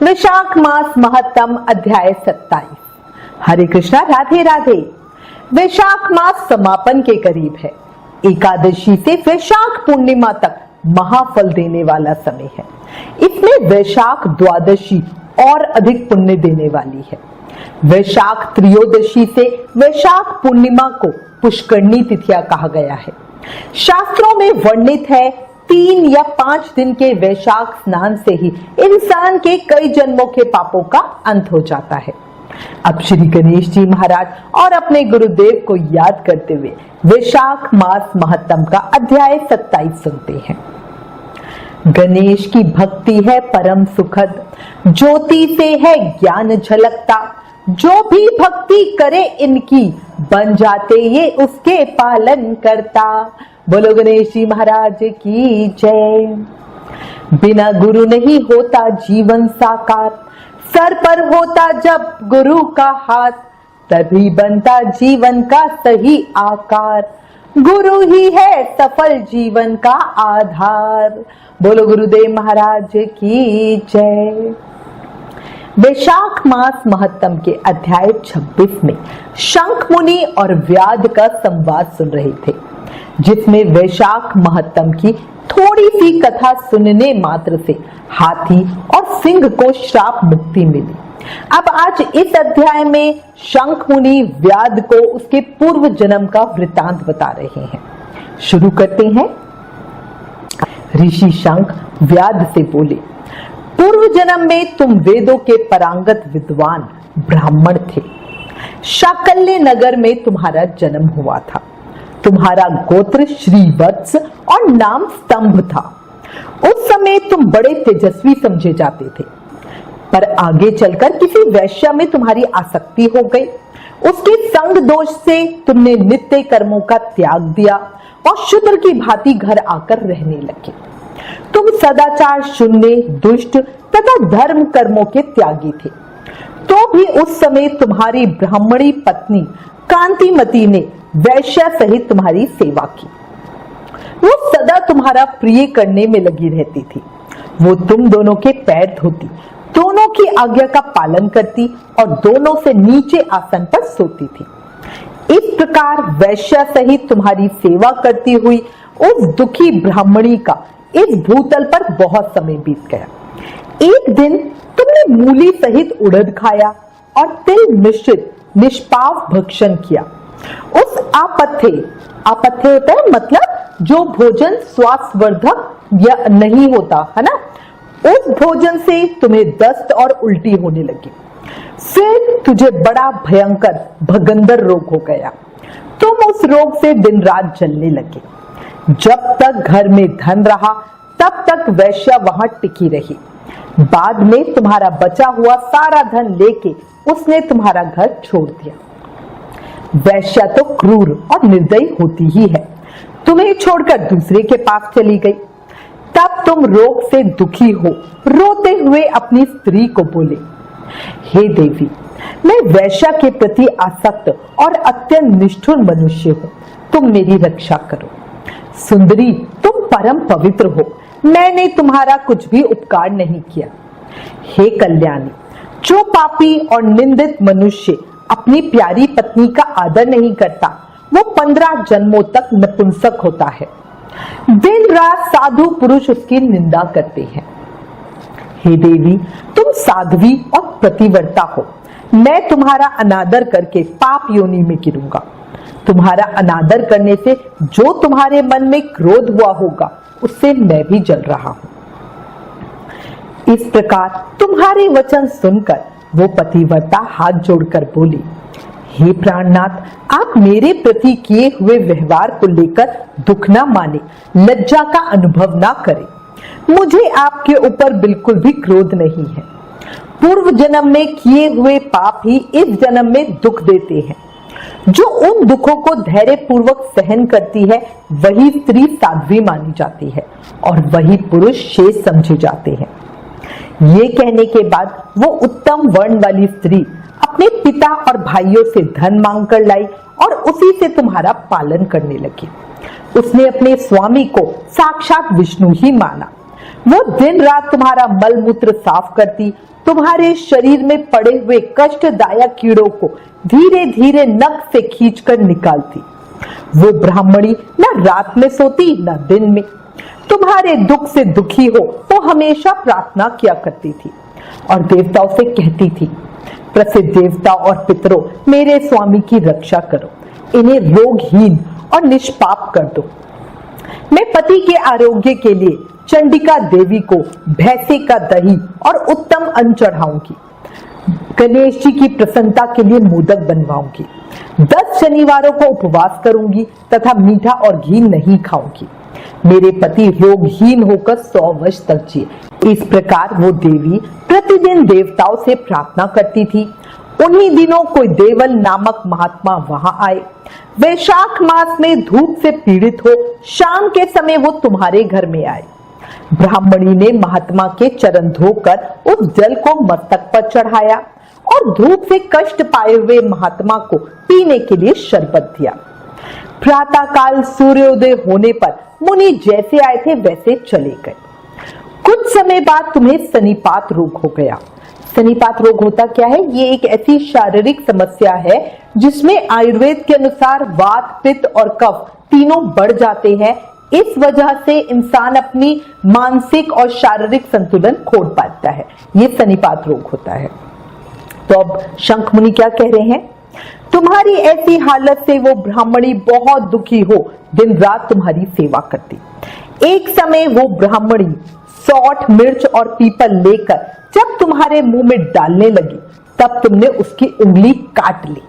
वैशाख मास महत्तम अध्याय 27। हरे कृष्णा, राधे राधे। वैशाख मास समापन के करीब है। एकादशी से वैशाख पूर्णिमा तक महाफल देने वाला समय है। इसमें वैशाख द्वादशी और अधिक पुण्य देने वाली है। वैशाख त्रयोदशी से वैशाख पूर्णिमा को पुष्करणी तिथियां कहा गया है। शास्त्रों में वर्णित है 3 या 5 दिन के वैशाख स्नान से ही इंसान के कई जन्मों के पापों का अंत हो जाता है। अब श्री गणेश जी महाराज और अपने गुरुदेव को याद करते हुए वैशाख मास महत्तम का अध्याय 27 सुनते हैं। गणेश की भक्ति है परम सुखद, ज्योति से है ज्ञान झलकता। जो भी भक्ति करे इनकी, बन जाते ये उसके पालन करता। बोलो गणेश जी महाराज की जय। बिना गुरु नहीं होता जीवन साकार, सर पर होता जब गुरु का हाथ, तभी बनता जीवन का सही आकार। गुरु ही है सफल जीवन का आधार। बोलो गुरुदेव महाराज की जय। वैशाख मास महत्तम के अध्याय 26 में शंख मुनि और व्याध का संवाद सुन रहे थे, जिसमें वैशाख महत्तम की थोड़ी सी कथा सुनने मात्र से हाथी और सिंह को श्राप मुक्ति मिली। अब आज इस अध्याय में शंख मुनि व्याध को उसके पूर्व जन्म का वृतांत बता रहे हैं। शुरू करते हैं। ऋषि शंख व्याध से बोले, पूर्व जन्म में तुम वेदों के पारंगत विद्वान ब्राह्मण थे। शाकल्य नगर में तुम्हारा जन्म हुआ था। तुम्हारा गोत्र श्रीवत्स और नाम स्तंभ था। उस समय तुम बड़े तेजस्वी समझे जाते थे, पर आगे चलकर किसी वैश्या में तुम्हारी आसक्ति हो गई। उसके संग दोष से तुमने नित्य कर्मों का त्याग दिया और शूद्र की भांति घर आकर रहने लगे। तुम सदाचार शून्य, दुष्ट तथा धर्म कर्मों के त्यागी थे। तो भी उस समय तुम्हारी ब्राह्मणी पत्नी कांतिमती ने वैश्या सहित तुम्हारी सेवा की। वो सदा तुम्हारा प्रिय करने में लगी रहती थी। वो तुम दोनों के पैर धोती, दोनों की आज्ञा का पालन करती और दोनों से नीचे आसन पर सोती थी। इस प्रकार वैश्या सहित तुम्हारी सेवा करती हुई उस दुखी ब्राह्मणी का इस भूतल पर बहुत समय बीत गया। एक दिन तुमने मूली सहित उड़द खाया और तिल मिश्रित निष्पाप भक्षण किया। उस आपथ्य होता है मतलब जो भोजन स्वास्थ्यवर्धक या नहीं होता है ना, उस भोजन से तुम्हें दस्त और उल्टी होने लगी। फिर तुझे बड़ा भयंकर भगंदर रोग हो गया। तुम उस रोग से दिन रात जलने लगे। जब तक घर में धन रहा तब तक वैश्या वहां टिकी रही। बाद में तुम्हारा बचा हुआ सारा धन लेके उसने तुम्हारा घर छोड़ दिया। वैश्या तो क्रूर और निर्दयी होती ही है, तुम्हें छोड़कर दूसरे के पास चली गई। तब तुम रोग से दुखी हो रोते हुए अपनी स्त्री को बोले, हे देवी, मैं वैश्या के प्रति आसक्त और अत्यंत निष्ठुर मनुष्य हूँ, तुम मेरी रक्षा करो। सुंदरी, तुम परम पवित्र हो, मैंने तुम्हारा कुछ भी उपकार नहीं किया। हे कल्याणी, जो पापी और निंदित मनुष्य अपनी प्यारी पत्नी का आदर नहीं करता, वो 15 जन्मों तक नपुंसक होता है। दिन रात साधु पुरुष उसकी निंदा करते हैं। हे देवी, तुम साध्वी और प्रतिवर्ता हो, मैं तुम्हारा अनादर करके पाप योनि में गिरूंगा। तुम्हारा अनादर करने से जो तुम्हारे मन में क्रोध हुआ होगा, उससे मैं भी जल रहा हूं। इस प्रकार तुम्हारे वचन सुनकर वो पतिव्रता हाथ जोड़कर बोली, हे प्राणनाथ, आप मेरे प्रति किए हुए व्यवहार को लेकर दुख ना माने, लज्जा का अनुभव ना करें। मुझे आपके ऊपर बिल्कुल भी क्रोध नहीं है। पूर्व जन्म में किए हुए पाप ही इस जन्म में दुख देते हैं। जो उन दुखों को धैर्य पूर्वक सहन करती है, वही स्त्री साध्वी मानी जाती है और वही पुरुष शेष समझे जाते हैं। ये कहने के बाद वो उत्तम वर्ण वाली स्त्री अपने पिता और भाइयों से धन मांग कर लाई और उसी से तुम्हारा पालन करने लगी। उसने अपने स्वामी को साक्षात विष्णु ही माना। वो दिन रात तुम्हारा मल मूत्र साफ करती, तुम्हारे शरीर में पड़े हुए कष्टदायक कीड़ों को धीरे धीरे नख से खींचकर निकालती। वो ब्राह्मणी न रात में सोती न दिन में। तुम्हारे दुख से दुखी हो वो हमेशा प्रार्थना किया करती थी और देवताओं से कहती थी, प्रसिद्ध देवता और पितरों, मेरे स्वामी की रक्षा करो, इन्हें रोगहीन और निष्पाप कर दो। मैं पति के आरोग्य के लिए चंडिका देवी को भैंसे का दही और उत्तम अन्न चढ़ाऊंगी। गणेश जी की प्रसन्नता के लिए मोदक बनवाऊंगी। 10 शनिवारों को उपवास करूंगी तथा मीठा और घी नहीं खाऊंगी। मेरे पति रोगहीन होकर 100 वर्ष तक जिए। इस प्रकार वो देवी प्रतिदिन देवताओं से प्रार्थना करती थी। उन्हीं दिनों कोई देवल नामक महात्मा वहां आए। वैशाख मास में धूप से पीड़ित हो शाम के समय वो तुम्हारे घर में आए। ब्राह्मणी ने महात्मा के चरण धोकर उस जल को मस्तक पर चढ़ाया और धूप से कष्ट पाए हुए महात्मा को पीने के लिए शरबत दिया। प्रातः काल सूर्योदय होने पर मुनि जैसे आए थे वैसे चले गए। कुछ समय बाद तुम्हें सनिपात रोग हो गया। सनिपात रोग होता क्या है? ये एक ऐसी शारीरिक समस्या है जिसमें आयुर्वेद के अनुसार वात, पित्त और कफ तीनों बढ़ जाते हैं। इस वजह से इंसान अपनी मानसिक और शारीरिक संतुलन खो पाता है। ये सनिपात रोग होता है। तो अब शंख मुनि क्या कह रहे हैं? तुम्हारी ऐसी हालत से वो ब्राह्मणी बहुत दुखी हो दिन रात तुम्हारी सेवा करती। एक समय वो ब्राह्मणी सौंठ, मिर्च और पीपल लेकर जब तुम्हारे मुंह में डालने लगी तब तुमने उसकी उंगली काट ली।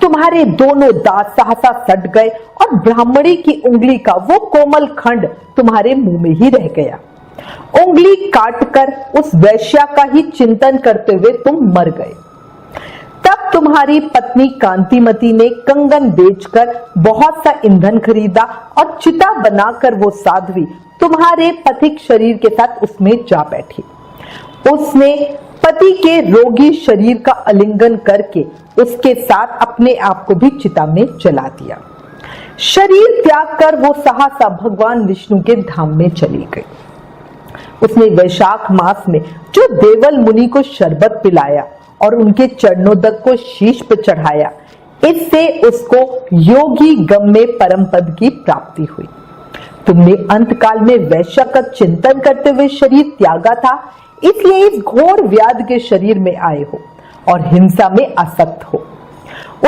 तुम्हारे दोनों दांत सहसा सट गए और ब्राह्मणी की उंगली का वो कोमल खंड तुम्हारे मुंह में ही रह गया। उंगली काटकर उस वैश्या का ही चिंतन करते हुए तुम मर गए। तब तुम्हारी पत्नी कांतिमती ने कंगन बेचकर बहुत सा ईंधन खरीदा और चिता बनाकर वो साध्वी तुम्हारे पथिक शरीर के साथ उसमें जा बैठी। उसने पति के रोगी शरीर का आलिंगन करके उसके साथ अपने आप को भी चिता में जला दिया। शरीर त्याग कर वो सहसा भगवान विष्णु के धाम में चली गई। उसने वैशाख मास में जो देवल मुनि को शरबत पिलाया और उनके चरणोदक को शीश पर चढ़ाया, इससे उसको योगी गम में परम पद की प्राप्ति हुई। तुमने अंतकाल में वैश्य का चिंतन करते हुए शरीर त्यागा था, इसलिए इस घोर व्याध के शरीर में आए हो और हिंसा में आसक्त हो।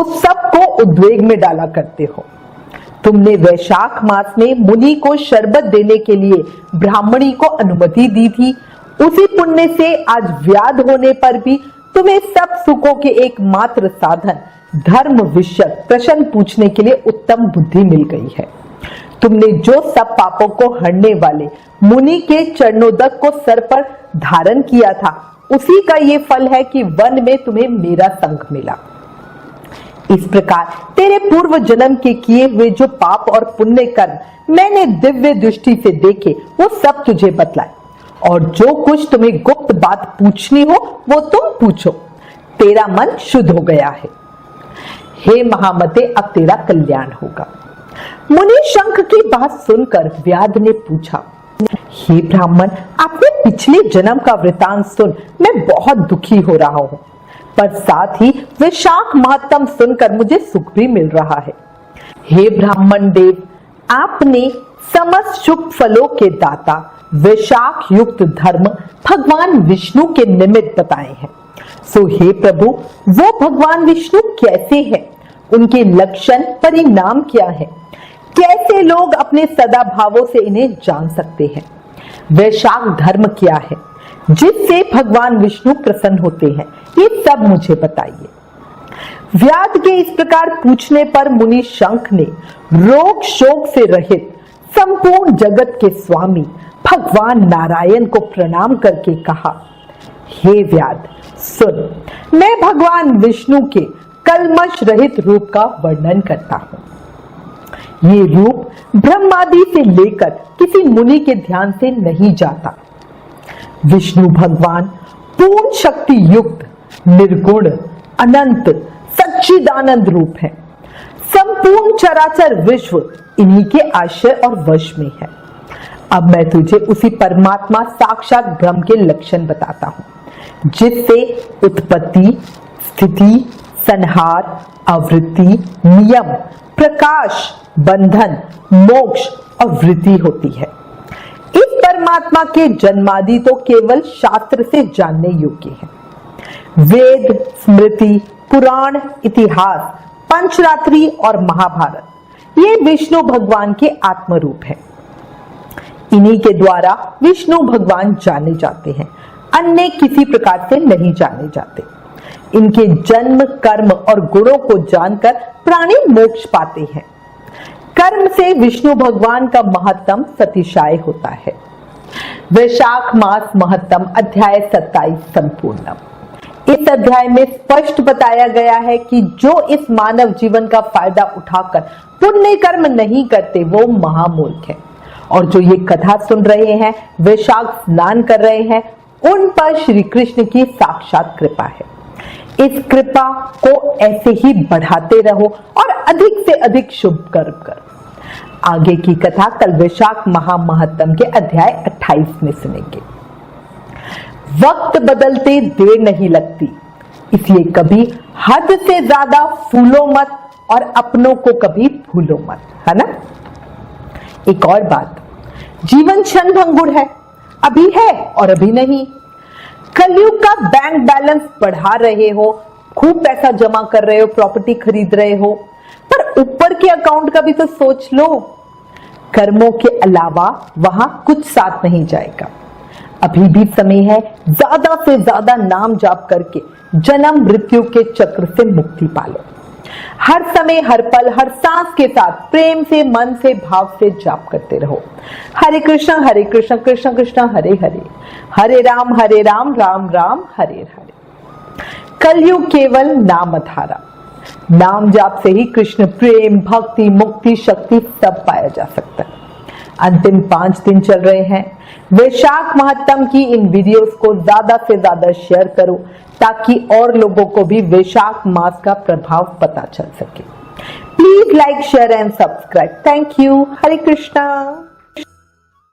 उस सब को उद्वेग में डाला करते हो। तुमने वैशाख मास में मुनि को शरबत देने के लिए ब्राह्मणी को अनुमति दी थी। उसी पुण्य से आज व्याध होने पर भी तुम्हें सब सुखों के एकमात्र साधन धर्म विषयक प्रश्न पूछने के लिए उत्तम बुद्धि मिल गई है। तुमने जो सब पापों को हरने वाले मुनि के चरणोदक को सर पर धारण किया था, उसी का ये फल है कि वन में तुम्हें मेरा संग मिला। इस प्रकार तेरे पूर्व जन्म के किए हुए जो पाप और पुण्य कर्म मैंने दिव्य दृष्टि से देखे, वो सब तुझे बतलाए, और जो कुछ तुम्हें गुप्त बात पूछनी हो वो तुम पूछो। तेरा मन शुद्ध हो गया है। हे महामते, अब तेरा कल्याण होगा। मुनि शंख की बात सुनकर व्याध ने पूछा, हे ब्राह्मण, आपने पिछले जन्म का वृतांत सुन मैं बहुत दुखी हो रहा हूं, पर साथ ही वैशाख महात्म सुनकर मुझे सुख भी मिल रहा है। हे ब्राह्मण देव, आपने समस्त शुभ फलों के दाता वैशाख युक्त धर्म भगवान विष्णु के निमित्त बताए हैं। सो हे प्रभु, वो भगवान विष्णु कैसे हैं? उनके लक्षण परिणाम क्या है? कैसे लोग अपने सदा भावों से इन्हें जान सकते हैं? वैशाख धर्म क्या है जिससे भगवान विष्णु प्रसन्न होते हैं? ये सब मुझे बताइए। व्याध के इस प्रकार पूछने पर मुनि शंख ने रोग शोक से रहित संपूर्ण जगत के स्वामी भगवान नारायण को प्रणाम करके कहा, हे व्याध सुन, मैं भगवान विष्णु के कलमश रहित रूप का वर्णन करता हूं। ये रूप ब्रह्मादि से लेकर किसी मुनि के ध्यान से नहीं जाता। विष्णु भगवान पूर्ण शक्ति युक्त, निर्गुण, अनंत, सच्चिदानंद रूप है। संपूर्ण चराचर विश्व इन्हीं के आश्रय और वश में है। अब मैं तुझे उसी परमात्मा साक्षात ब्रह्म के लक्षण बताता हूं। जिससे उत्पत्ति, स्थिति, संहार, आवृत्ति, नियम, प्रकाश, बंधन, मोक्ष और वृद्धि होती है। इस परमात्मा के जन्मादि तो केवल शास्त्र से जानने योग्य है। वेद, स्मृति, पुराण, इतिहास, पंचरात्रि और महाभारत ये विष्णु भगवान के आत्मरूप है। इन्हीं के द्वारा विष्णु भगवान जाने जाते हैं, अन्य किसी प्रकार से नहीं जाने जाते। इनके जन्म, कर्म और गुणों को जानकर प्राणी मोक्ष पाते हैं। कर्म से विष्णु भगवान का महत्तम सतिशाय होता है। वैशाख मास महत्तम अध्याय 27 संपूर्ण। इस अध्याय में स्पष्ट बताया गया है कि जो इस मानव जीवन का फायदा उठाकर पुण्य कर्म नहीं करते वो महामूर्ख है। और जो ये कथा सुन रहे हैं, वैशाख स्नान कर रहे हैं, उन पर श्री कृष्ण की साक्षात कृपा है। इस कृपा को ऐसे ही बढ़ाते रहो और अधिक से अधिक शुभ कर्म करो। आगे की कथा कल वैशाख महामहत्तम के अध्याय 28 में सुनेंगे। वक्त बदलते देर नहीं लगती, इसलिए कभी हद से ज्यादा फूलो मत और अपनों को कभी भूलो मत, है ना। एक और बात, जीवन क्षण भंगुर है, अभी है और अभी नहीं। कलयुग का बैंक बैलेंस बढ़ा रहे हो, खूब पैसा जमा कर रहे हो, प्रॉपर्टी खरीद रहे हो, पर ऊपर के अकाउंट का भी तो सोच लो। कर्मों के अलावा वहां कुछ साथ नहीं जाएगा। अभी भी समय है, ज्यादा से ज्यादा नाम जाप करके जन्म मृत्यु के चक्र से मुक्ति पालो। हर समय, हर पल, हर सांस के साथ प्रेम से, मन से, भाव से जाप करते रहो। हरे कृष्ण कृष्ण कृष्ण हरे हरे, हरे राम राम राम हरे हरे। कलयुग केवल नाम आधारा, नाम जाप से ही कृष्ण प्रेम, भक्ति, मुक्ति, शक्ति सब पाया जा सकता है। अंतिम 5 दिन चल रहे हैं। वैशाख महत्तम की इन वीडियोस को ज्यादा से ज्यादा शेयर करो ताकि और लोगों को भी वैशाख मास का प्रभाव पता चल सके। Please like, share and subscribe. Thank you. Hare Krishna.